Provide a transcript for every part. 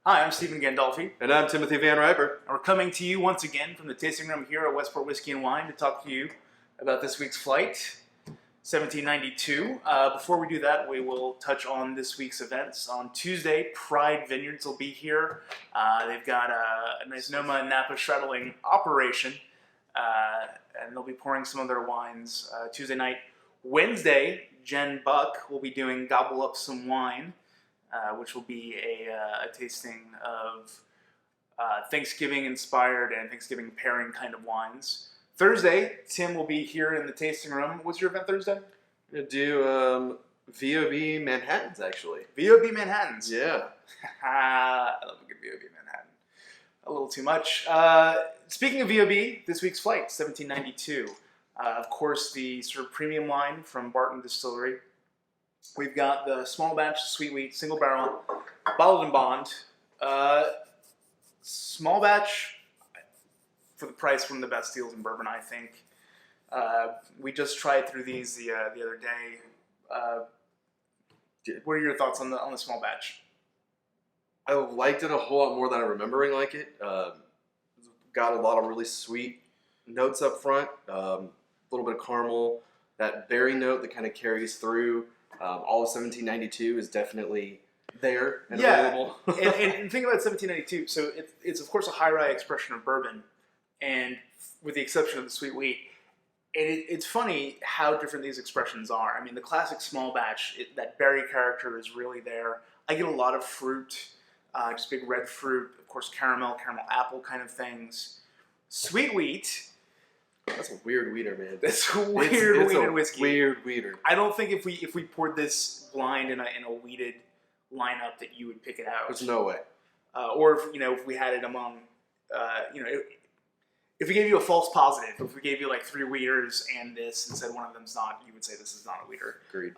Hi, I'm Stephen Gandolfi. And I'm Timothy Van Riper. And we're coming to you once again from the tasting room here at Westport Whiskey and Wine to talk to you about this week's flight, 1792. Before we do that, we will touch on this week's events. On Tuesday, Pride Vineyards will be here. They've got a nice Sonoma and Napa straddling operation, and they'll be pouring some of their wines Tuesday night. Wednesday, Jen Buck will be doing Gobble Up Some Wine, which will be a tasting of Thanksgiving-inspired and Thanksgiving pairing kind of wines. Thursday, Tim will be here in the tasting room. What's your event Thursday? I'm going to do VOB Manhattans, actually. VOB Manhattans? Yeah. I love a good VOB Manhattan. A little too much. Speaking of VOB, this week's flight, 1792. Of course, the sort of premium line from Barton Distillery. We've got the small batch sweet wheat, single barrel, bottled and bond. Small batch, for the price, one of the best deals in bourbon, I think. We just tried through these the other day. What are your thoughts on the small batch? I liked it a whole lot more than I remembering like it. Got a lot of really sweet notes up front. A little bit of caramel. That berry note that kind of carries through. All of 1792 is definitely there and available. and think about 1792. So it's of course a high rye expression of bourbon, and with the exception of the sweet wheat. And it's funny how different these expressions are. I mean, the classic small batch, that berry character is really there. I get a lot of fruit, just big red fruit, of course caramel apple kind of things. Sweet wheat. That's a weird weeder, man. That's a weird weeded whiskey. Weird weeder. I don't think if we poured this blind in a weeded lineup that you would pick it out. There's no way. Or if we had it among, if we gave you a false positive, if we gave you like 3 weeders and this and said one of them's not, you would say this is not a weeder. Agreed.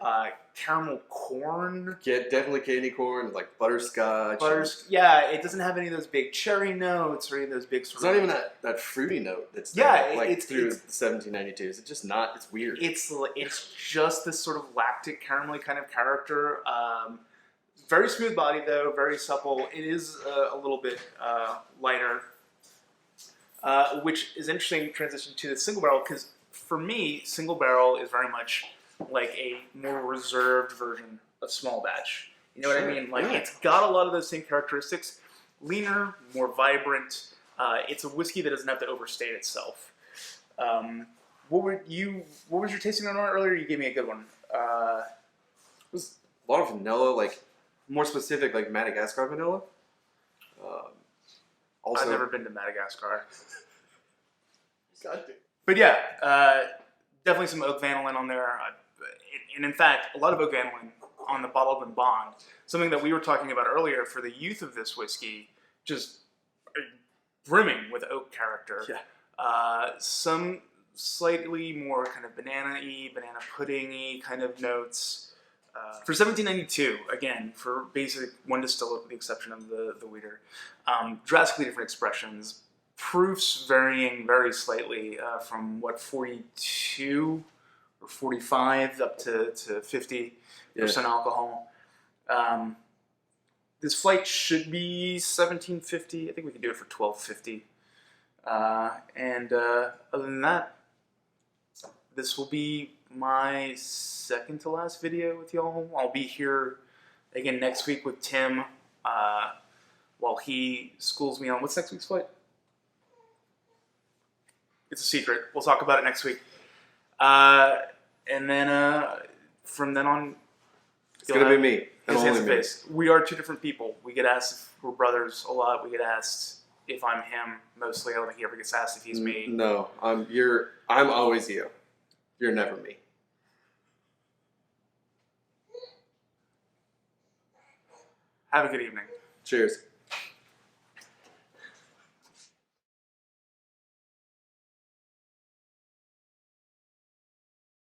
Caramel corn. Yeah, definitely candy corn, like butterscotch. Yeah, it doesn't have any of those big cherry notes or any of those big sort It's not even that fruity note that's there, it's through the 1792. It's just not. It's weird. It's just this sort of lactic caramelly kind of character. Very smooth body though, very supple. It is a little bit lighter. Which is interesting transition to the single barrel, because for me, single barrel is very much like a more reserved version of small batch. You know what I mean? Like it's got a lot of those same characteristics, leaner, more vibrant. It's a whiskey that doesn't have to overstate itself. What was your tasting on earlier? You gave me a good one. It was a lot of vanilla, like more specific, like Madagascar vanilla. Also, I've never been to Madagascar. But yeah, definitely some oak vanillin on there. And in fact, a lot of oak vanillin on the bottled and bond. Something that we were talking about earlier for the youth of this whiskey, just brimming with oak character. Yeah. Some slightly more kind of banana-y, banana pudding-y kind of notes. For 1792, again, for basic one distillate with the exception of the weeder, drastically different expressions, proofs varying very slightly from 42 or 45 up to 50% alcohol. This flight should be 1750. I think we can do it for 1250. And other than that, this will be my second to last video with y'all. I'll be here again next week with Tim while he schools me on what's next week's flight. It's a secret. We'll talk about it next week. And then from then on, it's gonna be me. Face. We are 2 different people. We get asked if we're brothers a lot. We get asked if I'm him mostly. I don't think he ever gets asked if he's me. No, I'm always you. You're never me. Have a good evening. Cheers.